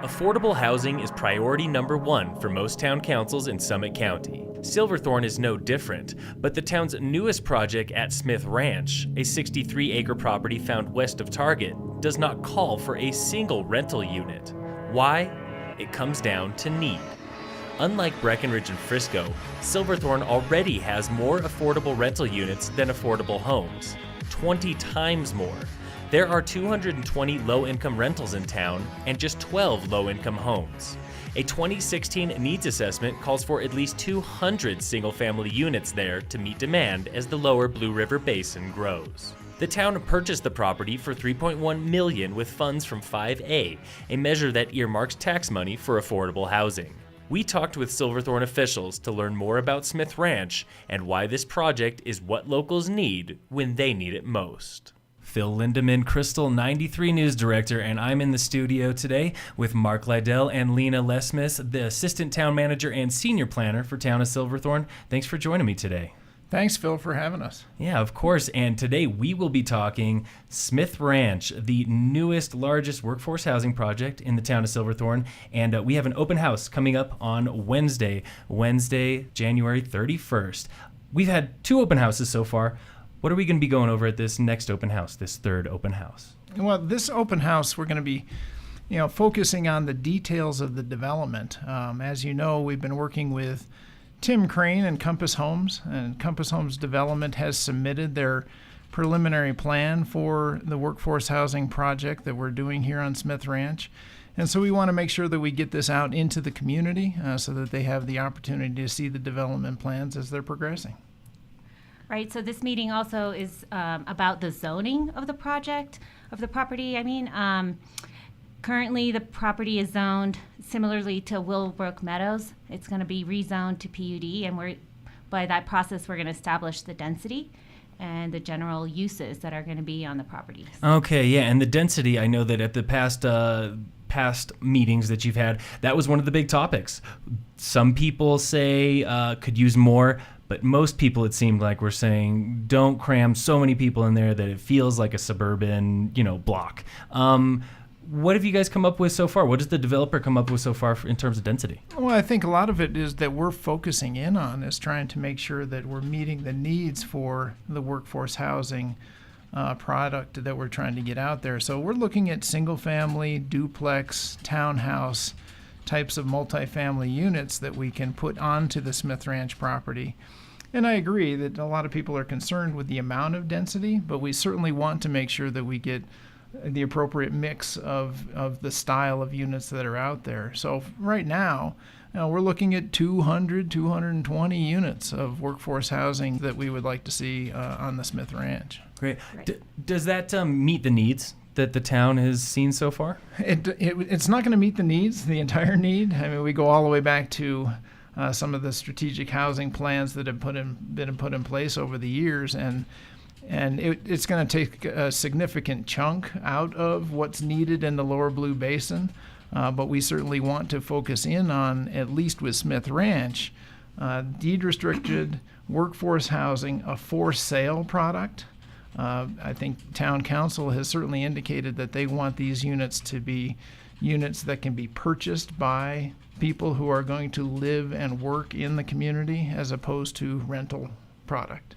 Affordable housing is priority number one for most town councils in Summit County. Silverthorne is no different, but the town's newest project at Smith Ranch, a 63-acre property found west of Target, does not call for a single rental unit. Why? It comes down to need. Unlike Breckenridge and Frisco, Silverthorne already has more affordable rental units than affordable homes, 20 times more. There are 220 low-income rentals in town and just 12 low-income homes. A 2016 needs assessment calls for at least 200 single-family units there to meet demand as the lower Blue River Basin grows. The town purchased the property for $3.1 million with funds from 5A, a measure that earmarks tax money for affordable housing. We talked with Silverthorne officials to learn more about Smith Ranch and why this project is what locals need when they need it most. Phil Lindeman, Krystal 93 News Director, and I'm in the studio today with Mark Lydell and Lena Lesmis, the Assistant Town Manager and Senior Planner for Town of Silverthorne. Thanks for joining me today. Thanks, Phil, for having us. Yeah, of course. And today we will be talking Smith Ranch, the newest, largest workforce housing project in the town of Silverthorne. And we have an open house coming up on Wednesday, January 31st. We've had 2 open houses so far. What are we going to be going over at this next open house, this third open house? Well, this open house, we're going to be, focusing on the details of the development. As you know, we've been working with Tim Crane and Compass Homes, and Compass Homes Development has submitted their preliminary plan for the workforce housing project that we're doing here on Smith Ranch. And so we want to make sure that we get this out into the community so that they have the opportunity to see the development plans as they're progressing. Right, so this meeting also is about the zoning of the project, of the property. Currently the property is zoned similarly to Willowbrook Meadows. It's going to be rezoned to PUD, and by that process we're going to establish the density and the general uses that are going to be on the property. Okay, yeah, and the density, I know that at the past meetings that you've had, that was one of the big topics. Some people say could use more, but most people, it seemed like, were saying don't cram so many people in there that it feels like a suburban, block. What have you guys come up with so far? What does the developer come up with so far in terms of density? Well, I think a lot of it is that we're focusing in on is trying to make sure that we're meeting the needs for the workforce housing product that we're trying to get out there. So we're looking at single-family, duplex, townhouse types of multifamily units that we can put onto the Smith Ranch property. And I agree that a lot of people are concerned with the amount of density, but we certainly want to make sure that we get the appropriate mix of the style of units that are out there. So right now, we're looking at 220 units of workforce housing that we would like to see on the Smith Ranch. Great. Does that meet the needs that the town has seen so far? It's not going to meet the needs, the entire need. I mean, we go all the way back to some of the strategic housing plans that have been put in place over the years, and it's going to take a significant chunk out of what's needed in the lower Blue Basin. But we certainly want to focus in on, at least with Smith Ranch, deed-restricted workforce housing, a for-sale product. I think town council has certainly indicated that they want these units to be units that can be purchased by people who are going to live and work in the community as opposed to rental product.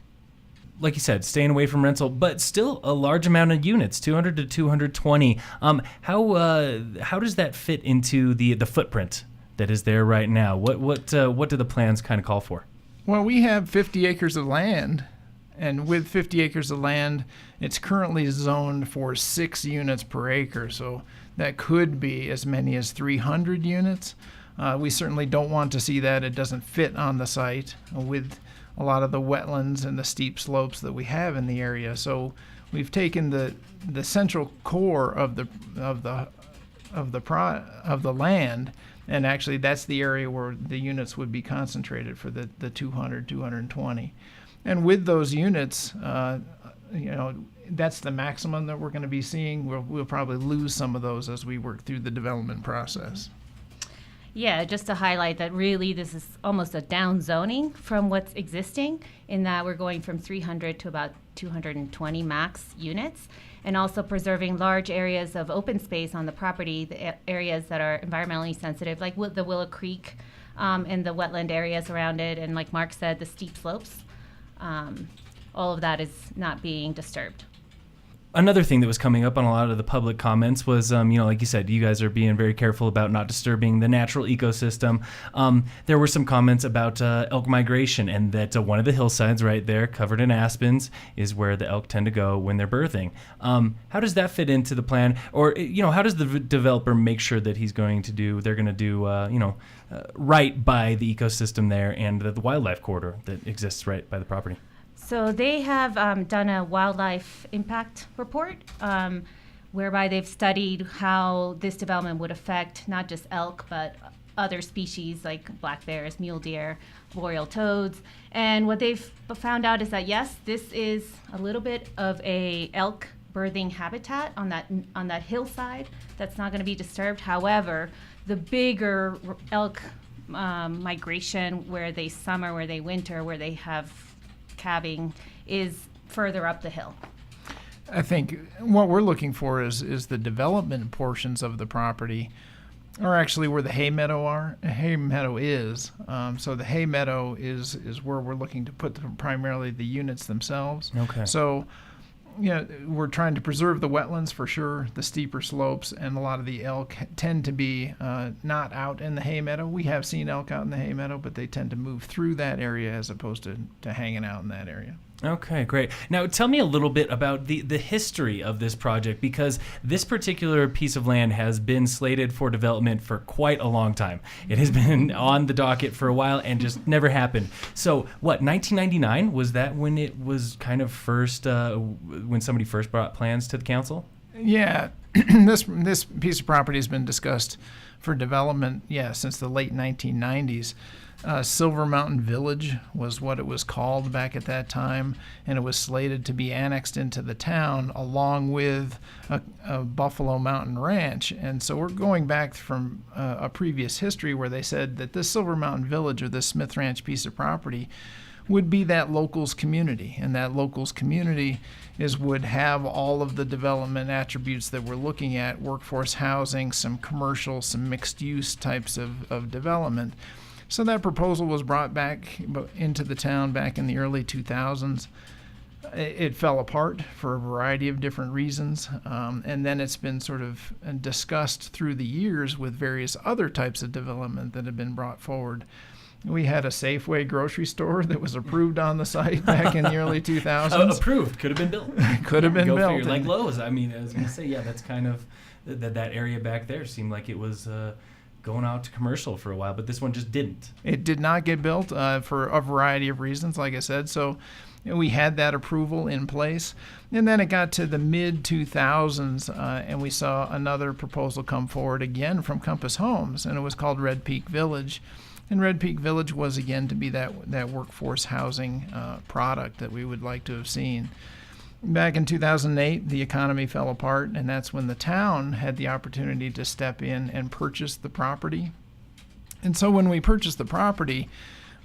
Like you said, staying away from rental, but still a large amount of units, 200 to 220. How does that fit into the footprint that is there right now? What do the plans kind of call for? Well, we have 50 acres of land, and with 50 acres of land, it's currently zoned for 6 units per acre, so that could be as many as 300 units. We certainly don't want to see that. It doesn't fit on the site with a lot of the wetlands and the steep slopes that we have in the area. So we've taken the central core of the land, and actually that's the area where the units would be concentrated for the 220. And with those units, that's the maximum that we're going to be seeing. We'll probably lose some of those as we work through the development process. Yeah, just to highlight that really this is almost a down zoning from what's existing, in that we're going from 300 to about 220 max units. and also preserving large areas of open space on the property, areas that are environmentally sensitive, like the Willow Creek and the wetland areas around it, and like Mark said, the steep slopes. All of that is not being disturbed. Another thing that was coming up on a lot of the public comments was, like you said, you guys are being very careful about not disturbing the natural ecosystem. There were some comments about elk migration, and that one of the hillsides right there, covered in aspens, is where the elk tend to go when they're birthing. How does that fit into the plan? Or, how does the developer make sure that they're going to do, right by the ecosystem there and the wildlife corridor that exists right by the property? So they have done a wildlife impact report whereby they've studied how this development would affect not just elk, but other species like black bears, mule deer, boreal toads. And what they've found out is that, yes, this is a little bit of a elk birthing habitat on that hillside that's not going to be disturbed. However, the bigger elk migration, where they summer, where they winter, where they have calving, is further up the hill. I think what we're looking for is the development portions of the property are actually where the hay meadow is. So the hay meadow is where we're looking to put primarily the units themselves. Okay. So, we're trying to preserve the wetlands for sure, the steeper slopes, and a lot of the elk tend to be not out in the hay meadow. We have seen elk out in the hay meadow, but they tend to move through that area as opposed to hanging out in that area. Okay, great. Now, tell me a little bit about the history of this project, because this particular piece of land has been slated for development for quite a long time. It has been on the docket for a while and just never happened. So, 1999? Was that when it was kind of first, when somebody first brought plans to the council? Yeah, this piece of property has been discussed for development, since the late 1990s. Silver Mountain Village was what it was called back at that time, and it was slated to be annexed into the town along with a Buffalo Mountain Ranch. And so we're going back from a previous history where they said that this Silver Mountain Village, or this Smith Ranch piece of property, would be that locals community, and that locals community would have all of the development attributes that we're looking at: workforce housing, some commercial, some mixed use types of development. So that proposal was brought back into the town back in the early 2000s. It fell apart for a variety of different reasons, and then it's been sort of discussed through the years with various other types of development that have been brought forward. We had a Safeway grocery store that was approved on the site back in the early 2000s. Approved. Could have been built. Could have been Go built. Figure. Like Lowe's. I mean, I was going to say, that's kind of, that area back there seemed like it was going out to commercial for a while, but this one just didn't. It did not get built for a variety of reasons, like I said. So we had that approval in place. And then it got to the mid-2000s, and we saw another proposal come forward again from Compass Homes, and it was called Red Peak Village. And Red Peak Village was, again, to be that workforce housing product that we would like to have seen. Back in 2008, the economy fell apart, and that's when the town had the opportunity to step in and purchase the property. And so when we purchased the property,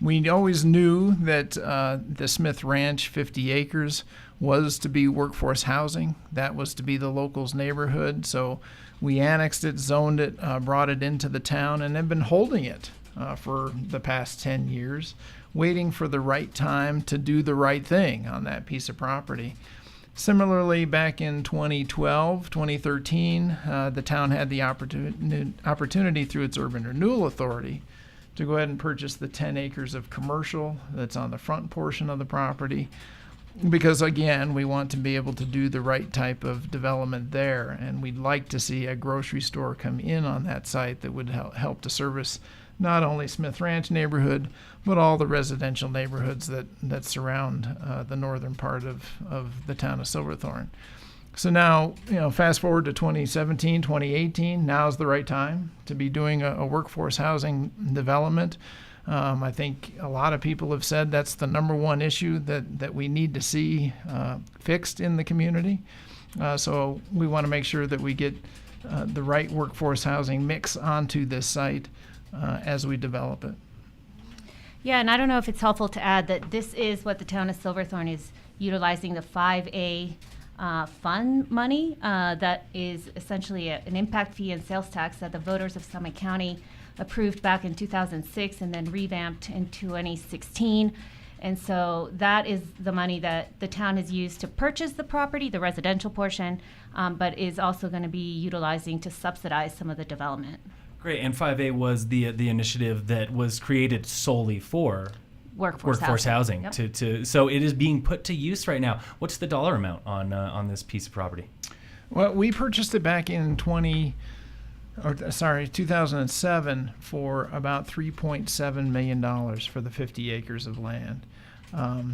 we always knew that the Smith Ranch, 50 acres, was to be workforce housing. That was to be the locals' neighborhood. So we annexed it, zoned it, brought it into the town, and have been holding it for the past 10 years, waiting for the right time to do the right thing on that piece of property. Similarly, back in 2012, 2013, the town had the opportunity through its Urban Renewal Authority to go ahead and purchase the 10 acres of commercial that's on the front portion of the property, because, again, we want to be able to do the right type of development there, and we'd like to see a grocery store come in on that site that would help to service not only Smith Ranch neighborhood, but all the residential neighborhoods that surround the northern part of the town of Silverthorne. So now, fast forward to 2017, 2018, now's the right time to be doing a workforce housing development. I think a lot of people have said that's the number one issue that we need to see fixed in the community. So we want to make sure that we get the right workforce housing mix onto this site as we develop it. Yeah, and I don't know if it's helpful to add that this is what the town of Silverthorne is utilizing, the 5A fund money that is essentially an impact fee and sales tax that the voters of Summit County approved back in 2006 and then revamped in 2016. And so that is the money that the town has used to purchase the property, the residential portion, but is also going to be utilizing to subsidize some of the development. Great, and 5A was the initiative that was created solely for Workforce housing. Yep. So it is being put to use right now. What's the dollar amount on this piece of property? Well, we purchased it back in 2007 for about $3.7 million for the 50 acres of land.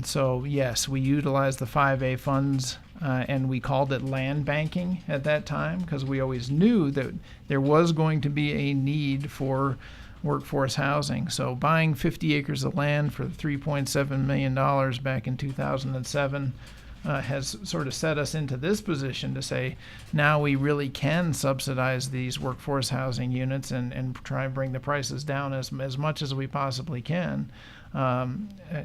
So yes, we utilized the 5A funds, and we called it land banking at that time because we always knew that there was going to be a need for workforce housing. So buying 50 acres of land for $3.7 million back in 2007 has sort of set us into this position to say now we really can subsidize these workforce housing units and try and bring the prices down as much as we possibly can,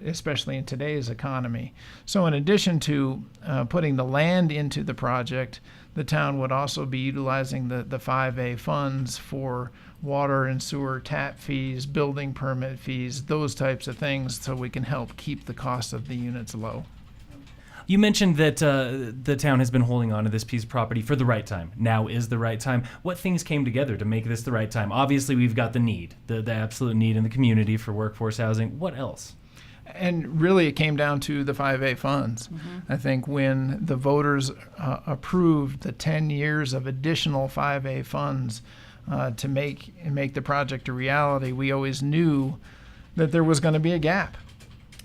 especially in today's economy. So in addition to putting the land into the project, the town would also be utilizing the 5A funds for water and sewer tap fees, building permit fees, those types of things, so we can help keep the cost of the units low. You mentioned that the town has been holding on to this piece of property for the right time. Now is the right time. What things came together to make this the right time? Obviously, we've got the need, the absolute need in the community for workforce housing. What else? And really, it came down to the 5A funds. Mm-hmm. I think when the voters approved the 10 years of additional 5A funds to make the project a reality, we always knew that there was going to be a gap,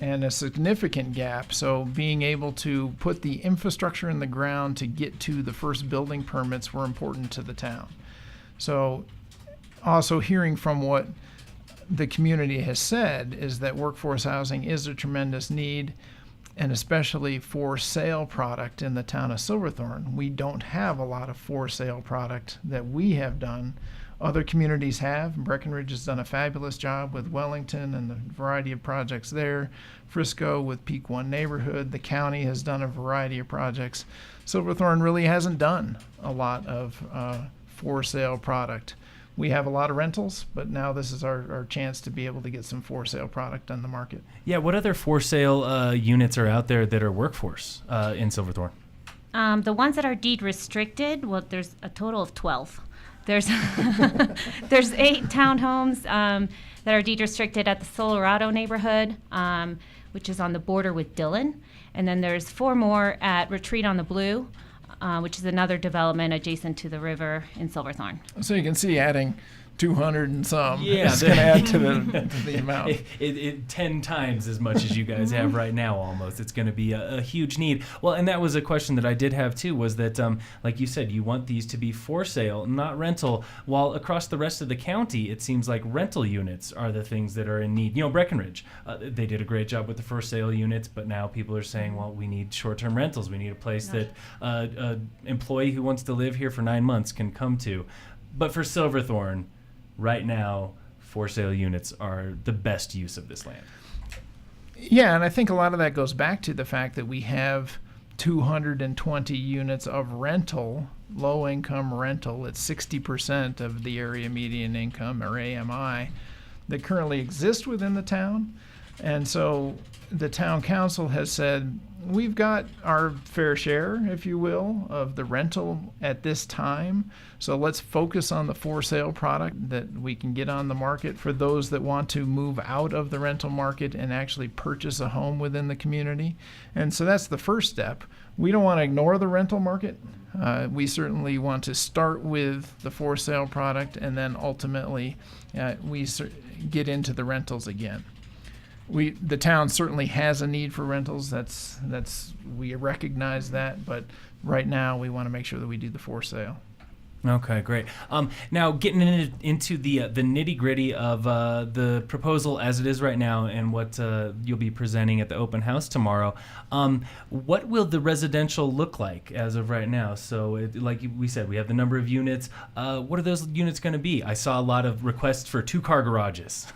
and a significant gap. So being able to put the infrastructure in the ground to get to the first building permits were important to the town. So also hearing from what the community has said is that workforce housing is a tremendous need, and especially for sale product in the town of Silverthorne. We don't have a lot of for sale product that we have done. Other communities have. Breckenridge has done a fabulous job with Wellington and the variety of projects there. Frisco with Peak One Neighborhood. The county has done a variety of projects. Silverthorne really hasn't done a lot of for sale product. We have a lot of rentals, but now this is our chance to be able to get some for sale product on the market. Yeah, what other for sale units are out there that are workforce in Silverthorne? The ones that are deed restricted, well, there's a total of 12. There's 8 townhomes that are deed restricted at the Colorado neighborhood, which is on the border with Dillon. And then there's 4 more at Retreat on the Blue, which is another development adjacent to the river in Silverthorne. So you can see adding 200 and some. Yeah, it's going to add to the amount. It 10 times as much as you guys have right now almost. It's going to be a huge need. Well, and that was a question that I did have too, was that, like you said, you want these to be for sale, not rental, while across the rest of the county, it seems like rental units are the things that are in need. You know, Breckenridge, they did a great job with the for sale units, but now people are saying, well, we need short-term rentals. We need a place that an employee who wants to live here for 9 months can come to. But for Silverthorne, right now, for sale units are the best use of this land. Yeah, and I think a lot of that goes back to the fact that we have 220 units of rental, low-income rental. It's 60% of the area median income, or AMI, that currently exist within the town. And so the town council has said, we've got our fair share, if you will, of the rental at this time. So let's focus on the for sale product that we can get on the market for those that want to move out of the rental market and actually purchase a home within the community. And so that's the first step. We don't want to ignore the rental market. We certainly want to start with the for sale product, and then ultimately we get into the rentals again. The town certainly has a need for rentals. We recognize that, but right now we want to make sure that we do the for sale. Okay, great. Now, getting into the nitty-gritty of the proposal as it is right now and what you'll be presenting at the open house tomorrow, what will the residential look like as of right now? So, like we said, we have the number of units. What are those units going to be? I saw a lot of requests for 2-car garages.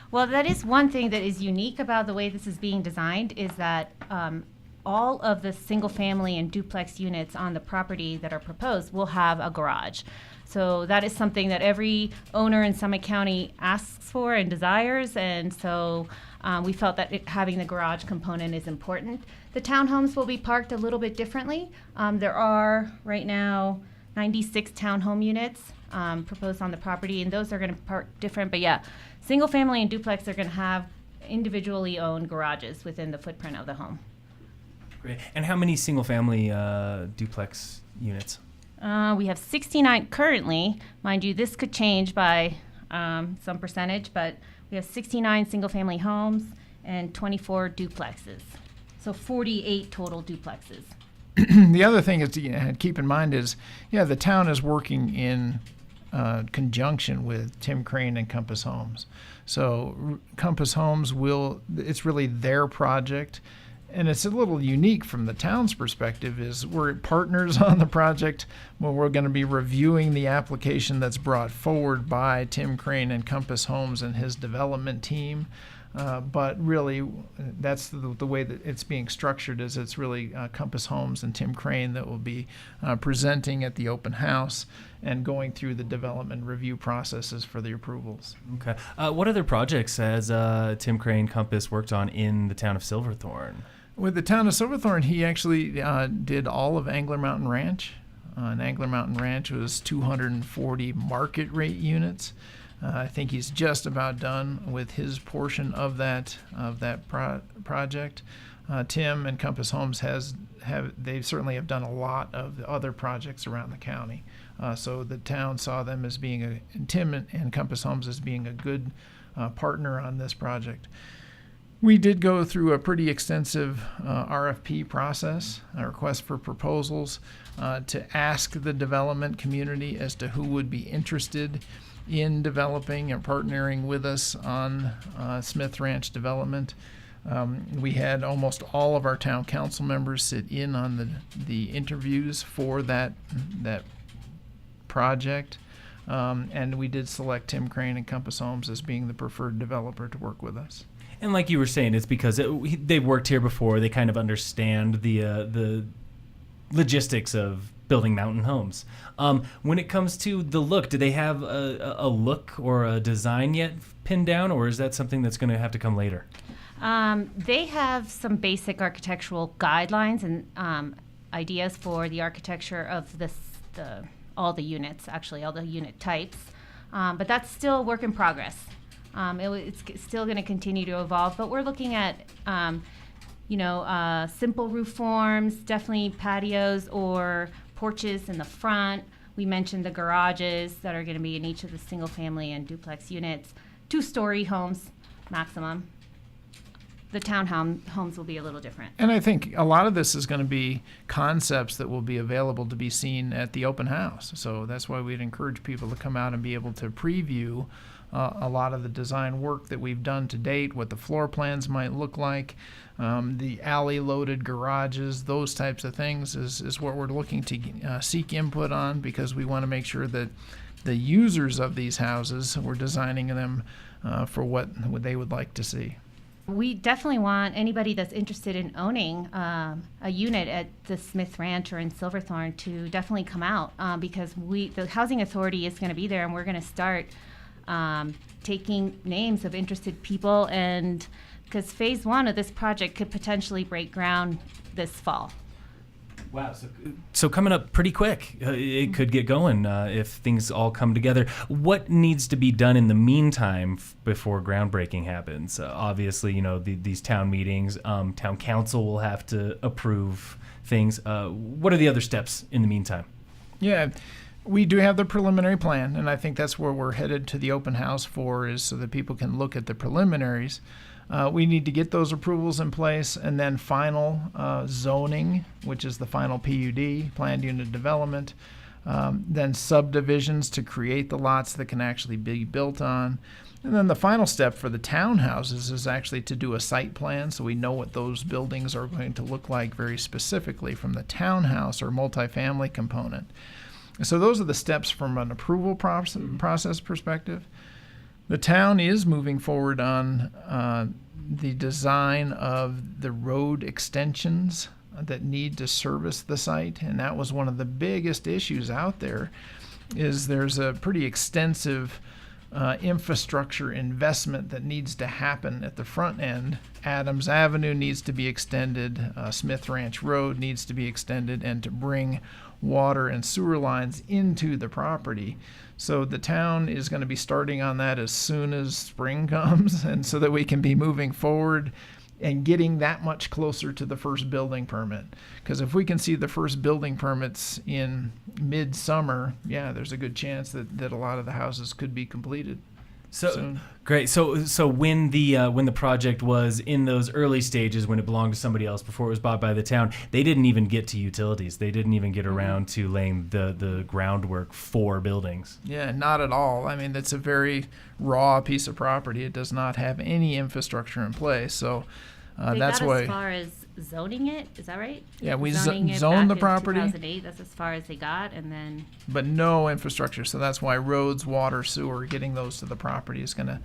Well, that is one thing that is unique about the way this is being designed, is that all of the single family and duplex units on the property that are proposed will have a garage. So that is something that every owner in Summit County asks for and desires, and so we felt that having the garage component is important. The townhomes will be parked a little bit differently. There are right now 96 townhome units proposed on the property, and those are going to park different. But yeah, single family and duplex are going to have individually owned garages within the footprint of the home. Great. And how many single family duplex units? We have 69 currently. Mind you, this could change by some percentage, but we have 69 single-family homes and 24 duplexes. So 48 total duplexes. The other thing is to keep in mind is, the town is working in conjunction with Tim Crane and Compass Homes. So Compass Homes it's really their project. And it's a little unique from the town's perspective is we're partners on the project when we're going to be reviewing the application that's brought forward by Tim Crane and Compass Homes and his development team. But really, that's the way that it's being structured is it's really Compass Homes and Tim Crane that will be presenting at the open house and going through the development review processes for the approvals. Okay. What other projects has Tim Crane Compass worked on in the town of Silverthorne? With the town of Silverthorne, he actually did all of Angler Mountain Ranch. And Angler Mountain Ranch was 240 market rate units. I think he's just about done with his portion of that project. Tim and Compass Homes they certainly have done a lot of the other projects around the county. So the town saw them as being Tim and Compass Homes as being a good partner on this project. We did go through a pretty extensive RFP process, a request for proposals, to ask the development community as to who would be interested in developing and partnering with us on Smith Ranch development. We had almost all of our town council members sit in on the interviews for that project, and we did select Tim Crane and Compass Homes as being the preferred developer to work with us. And like you were saying, it's because they've worked here before. They kind of understand the logistics of building mountain homes. When it comes to the look, do they have a look or a design yet pinned down, or is that something that's going to have to come later? They have some basic architectural guidelines and ideas for the architecture of all the units, actually, all the unit types. But that's still a work in progress. It's still going to continue to evolve, but we're looking at, simple roof forms, definitely patios or porches in the front. We mentioned the garages that are going to be in each of the single family and duplex units, 2-story homes maximum. The townhomes will be a little different. And I think a lot of this is going to be concepts that will be available to be seen at the open house. So that's why we'd encourage people to come out and be able to preview a lot of the design work that we've done to date, what the floor plans might look like, the alley-loaded garages, those types of things is what we're looking to seek input on, because we want to make sure that the users of these houses, we're designing them for what they would like to see. We definitely want anybody that's interested in owning a unit at the Smith Ranch or in Silverthorne to definitely come out because the Housing Authority is going to be there, and we're going to start taking names of interested people, and because phase 1 of this project could potentially break ground this fall. Wow, so coming up pretty quick. It could get going if things all come together. What needs to be done in the meantime before groundbreaking happens? Obviously, these town meetings, town council will have to approve things. What are the other steps in the meantime? Yeah, we do have the preliminary plan, and I think that's where we're headed to the open house for, is so that people can look at the preliminaries. We need to get those approvals in place, and then final zoning, which is the final PUD, planned unit development, then subdivisions to create the lots that can actually be built on. And then the final step for the townhouses is actually to do a site plan, so we know what those buildings are going to look like very specifically from the townhouse or multifamily component. So those are the steps from an approval process perspective. The town is moving forward on the design of the road extensions that need to service the site, and that was one of the biggest issues out there. Is there's a pretty extensive infrastructure investment that needs to happen at the front end. Adams Avenue needs to be extended, Smith Ranch Road needs to be extended, and to bring water and sewer lines into the property. So the town is going to be starting on that as soon as spring comes, and so that we can be moving forward and getting that much closer to the first building permit. Because if we can see the first building permits in midsummer, yeah, there's a good chance that a lot of the houses could be completed. So soon. Great. So when the project was in those early stages, when it belonged to somebody else before it was bought by the town, they didn't even get to utilities. They didn't even get around to laying the groundwork for buildings. Yeah, not at all. I mean, it's a very raw piece of property. It does not have any infrastructure in place. So They that's got why. as far as zoning it, is that right? Yeah, we Zoning it zoned the back in property, 2008, that's as far as they got, and then but no infrastructure. So that's why roads, water, sewer, getting those to the property is going to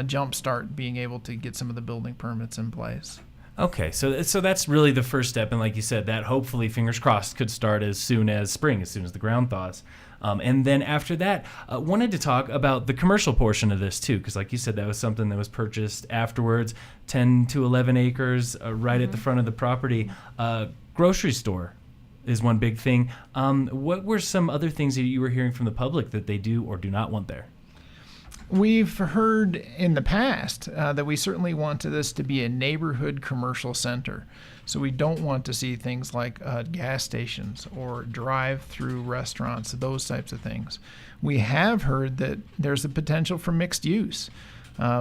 jumpstart being able to get some of the building permits in place. Okay, so that's really the first step, and like you said, that hopefully, fingers crossed, could start as soon as spring, as soon as the ground thaws. And then after that, wanted to talk about the commercial portion of this too, because like you said, that was something that was purchased afterwards, 10 to 11 acres right at the front of the property. Grocery store is one big thing. What were some other things that you were hearing from the public that they do or do not want there? We've heard in the past that we certainly want this to be a neighborhood commercial center. So we don't want to see things like gas stations or drive-through restaurants, those types of things. We have heard that there's a potential for mixed use.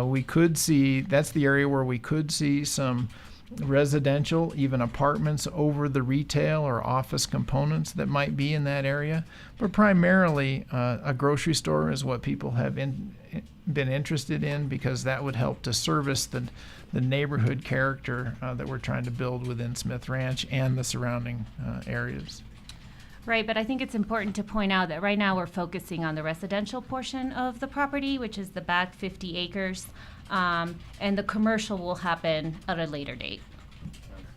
We could see, that's the area where we could see some residential, even apartments over the retail or office components that might be in that area. But primarily, a grocery store is what people have been interested in, because that would help to service the neighborhood character that we're trying to build within Smith Ranch and the surrounding areas. right, but I think it's important to point out that right now we're focusing on the residential portion of the property, which is the back 50 acres, and the commercial will happen at a later date.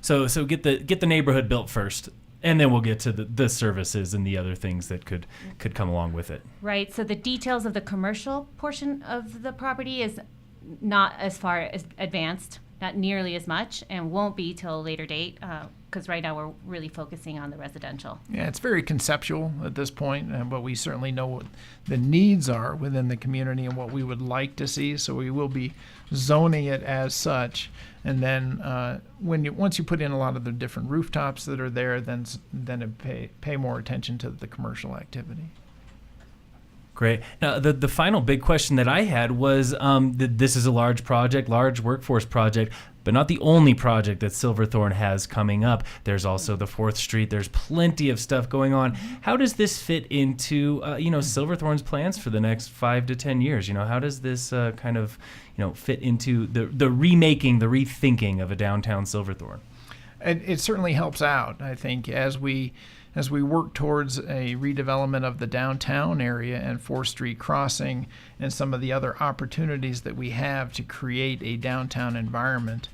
So get the neighborhood built first, and then we'll get to the services and the other things that could come along with it. Right, so the details of the commercial portion of the property is not as far as advanced, not nearly as much, and won't be till a later date, because right now we're really focusing on the residential. Yeah, it's very conceptual at this point, but we certainly know what the needs are within the community and what we would like to see. So we will be zoning it as such. And then once you put in a lot of the different rooftops that are there, then pay more attention to the commercial activity. Great. Now, the final big question that I had was this is a large project, large workforce project, but not the only project that Silverthorne has coming up. There's also the 4th Street. There's plenty of stuff going on. How does this fit into Silverthorne's plans for the next 5 to 10 years? How does this kind of fit into the remaking, the rethinking of a downtown Silverthorne? It certainly helps out, I think, as we work towards a redevelopment of the downtown area and 4th Street Crossing and some of the other opportunities that we have to create a downtown environment.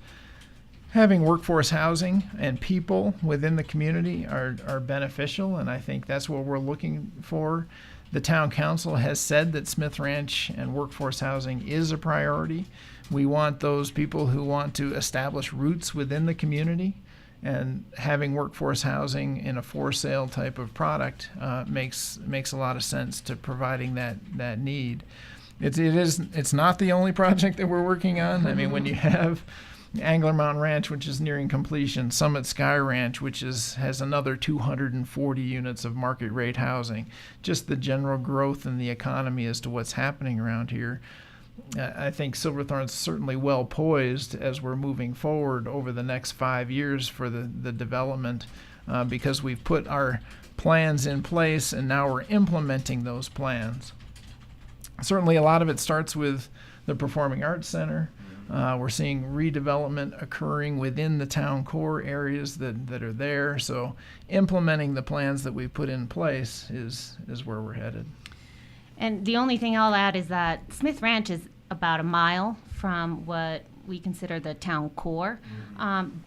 Having workforce housing and people within the community are beneficial, and I think that's what we're looking for. The town council has said that Smith Ranch and workforce housing is a priority. We want those people who want to establish roots within the community, and having workforce housing in a for sale type of product makes a lot of sense to providing that need. It's not the only project that we're working on. I mean, when you have Angler Mountain Ranch, which is nearing completion, Summit Sky Ranch, which has another 240 units of market rate housing, just the general growth in the economy as to what's happening around here. I think Silverthorne's certainly well poised as we're moving forward over the next 5 years for the development, because we've put our plans in place and now we're implementing those plans. Certainly a lot of it starts with the Performing Arts Center. We're seeing redevelopment occurring within the town core areas that are there. So implementing the plans that we've put in place is where we're headed. And the only thing I'll add is that Smith Ranch is about a mile from what we consider the town core.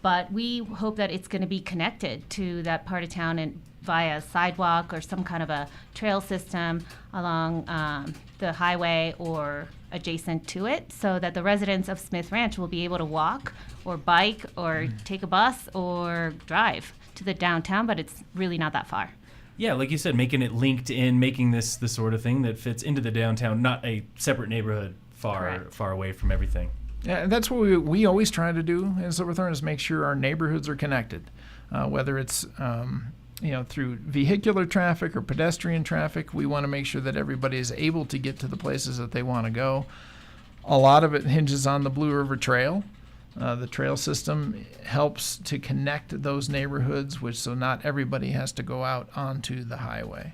But we hope that it's going to be connected to that part of town and via sidewalk or some kind of a trail system along the highway or adjacent to it, so that the residents of Smith Ranch will be able to walk or bike or take a bus or drive to the downtown, but it's really not that far. Yeah, like you said, making it linked in, making this the sort of thing that fits into the downtown, not a separate neighborhood far away from everything. Yeah, and that's what we always try to do in Silverthorne, is make sure our neighborhoods are connected, whether it's through vehicular traffic or pedestrian traffic. We want to make sure that everybody is able to get to the places that they want to go. A lot of it hinges on the Blue River Trail. The trail system helps to connect those neighborhoods, so not everybody has to go out onto the highway.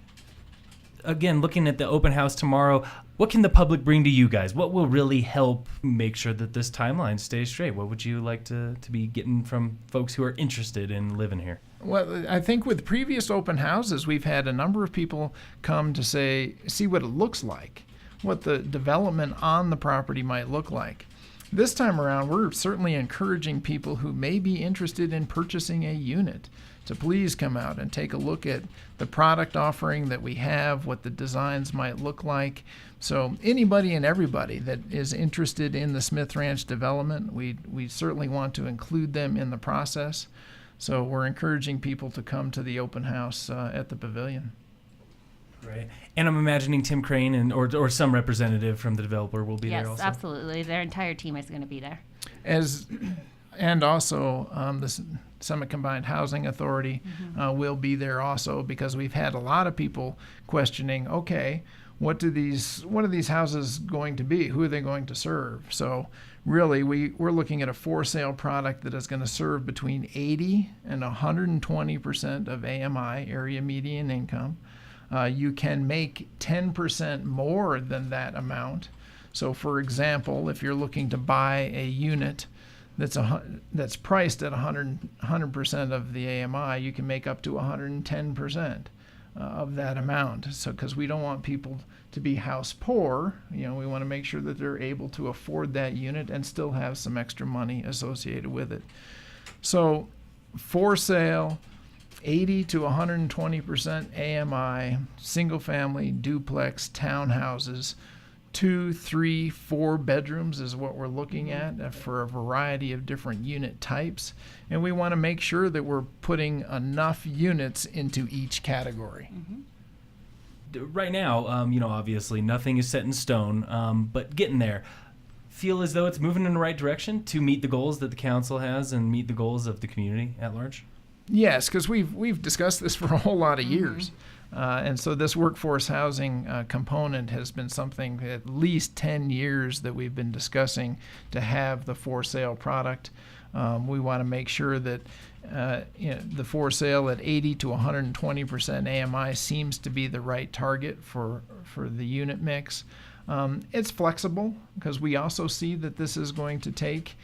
Again, looking at the open house tomorrow, what can the public bring to you guys? What will really help make sure that this timeline stays straight? What would you like to be getting from folks who are interested in living here? Well, I think with previous open houses, we've had a number of people come to see what it looks like, what the development on the property might look like. This time around, we're certainly encouraging people who may be interested in purchasing a unit to please come out and take a look at the product offering that we have, what the designs might look like. So anybody and everybody that is interested in the Smith Ranch development, we certainly want to include them in the process. So we're encouraging people to come to the open house at the pavilion. Right. And I'm imagining Tim Crane or some representative from the developer will be there also. Yes, absolutely. Their entire team is going to be there. And also the Summit Combined Housing Authority will be there also, because we've had a lot of people questioning, okay, what are these houses going to be? Who are they going to serve? So really, we're looking at a for sale product that is going to serve between 80 and 120% of AMI, area median income. You can make 10% more than that amount. So for example, if you're looking to buy a unit that's priced at 100% of the AMI, you can make up to 110% of that amount. So because we don't want people to be house poor, we want to make sure that they're able to afford that unit and still have some extra money associated with it. So for sale, 80 to 120% AMI, single family, duplex, townhouses, 2, 3, 4 bedrooms is what we're looking at for a variety of different unit types. And we want to make sure that we're putting enough units into each category. Right now, obviously nothing is set in stone, but getting there. Feel as though it's moving in the right direction to meet the goals that the council has and meet the goals of the community at large? Yes, because we've discussed this for a whole lot of years. And so this workforce housing component has been something at least 10 years that we've been discussing to have the for sale product. We want to make sure that the for sale at 80 to 120% AMI seems to be the right target for the unit mix. It's flexible because we also see that this is going to take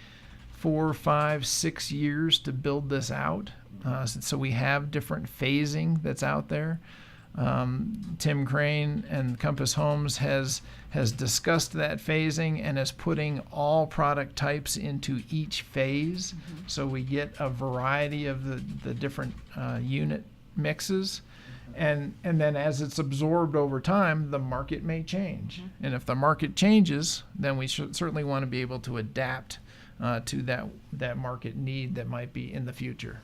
4, 5, 6 years to build this out. So we have different phasing that's out there. Tim Crane and Compass Homes has discussed that phasing and is putting all product types into each phase. So we get a variety of the different unit mixes. And then as it's absorbed over time, the market may change. And if the market changes, then we should certainly want to be able to adapt to that market need that might be in the future.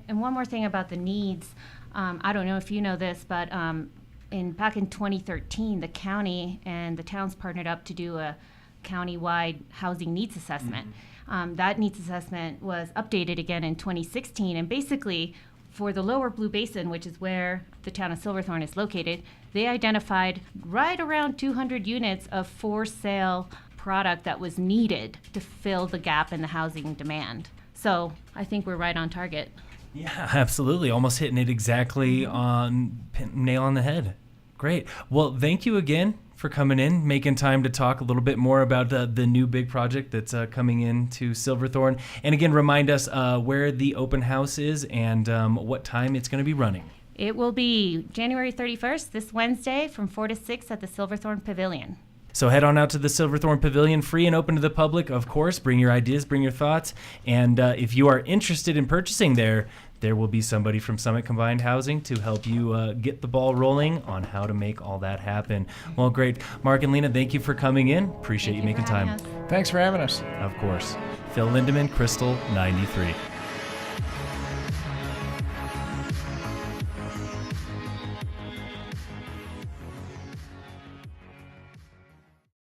And one more thing about the needs. I don't know if you know this, but back in 2013, the county and the towns partnered up to do a county-wide housing needs assessment. That needs assessment was updated again in 2016, and basically for the lower Blue Basin, which is where the town of Silverthorne is located, they identified right around 200 units of for sale product that was needed to fill the gap in the housing demand. So I think we're right on target. Yeah, absolutely. Almost hitting it exactly nail on the head. Great. Well, thank you again for coming in, making time to talk a little bit more about the new big project that's coming into Silverthorne. And again, remind us where the open house is and what time it's going to be running. It will be January 31st, this Wednesday, from 4 to 6 at the Silverthorne Pavilion. So head on out to the Silverthorne Pavilion, free and open to the public, of course. Bring your ideas, bring your thoughts. And if you are interested in purchasing there will be somebody from Summit Combined Housing to help you get the ball rolling on how to make all that happen. Well, great. Mark and Lena, thank you for coming in. Appreciate you making time. Thanks for having us. Of course. Phil Lindemann, Krystal 93.